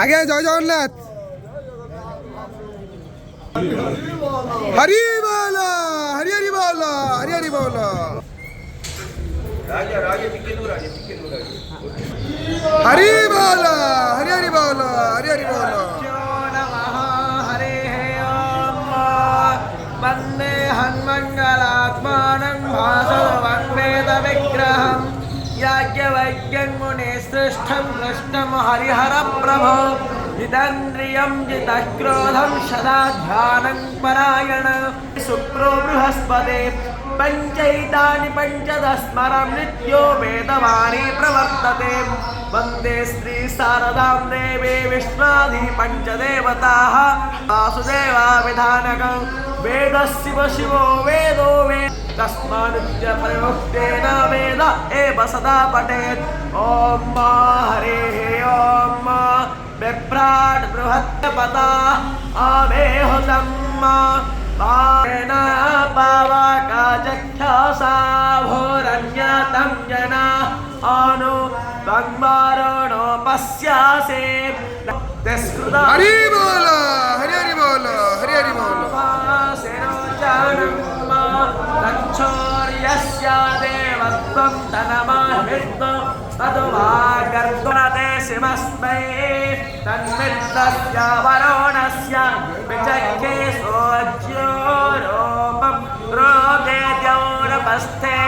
আগে জয় জগন্নাথ। হরি বল, হরি হরি বল, হরি হরি বল। হরি বল, হরি হরি বল, হরি হরি বল। वंदे हन्मंगलात्मानं भासवं वेद विग्रहं याज्ञवल्क्यं मुनिश्रेष्ठं कृष्णं हरिहर प्रभो जितेन्द्रियं जितक्रोधं सदा ध्यानं परायण शुक्रो बृहस्पते पंचैतानि पंचदस्मरं नित्यो वेदवाणी प्रवर्तते वंदे श्री शारदां देवी विष्णादि पंचदेवताः वासुदेवा विधानकं वेदस्य शिवो वेदो वेद तस्माद्य प्रयुक्तेन वेद एव सदा पठेत्। ॐ हरेः ॐ बिभ्राट् बृहत्पता अवेहुतं पावेन पावकाचक्षसा भोरन्यतं जना अनु भग्मारणो पश्यासे हरि बोल, हरि हरि बोल, हरि हरि बोल। रक्षोर्यस्य देवत्वं तनमहिर्तो तदुवागर्भुरदेशिमस्मै तन्मित्रस्य वरुणस्य विचक्रे सोऽज्योरोपं रोगे द्यौरपस्थे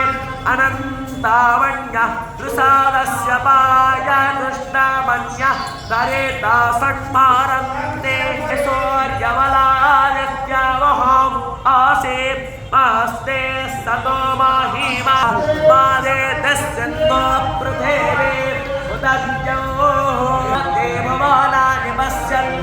अनन्तावण्यः दृसादस्य पाय कृष्णमन्यः दरेता सन्मारन्ते सूर्यवलादित्यावहम् आसीत् आस्ते सतो महिमा मादे तस्यन्तो पृथिवी उदद्यो देववानानि पश्यन्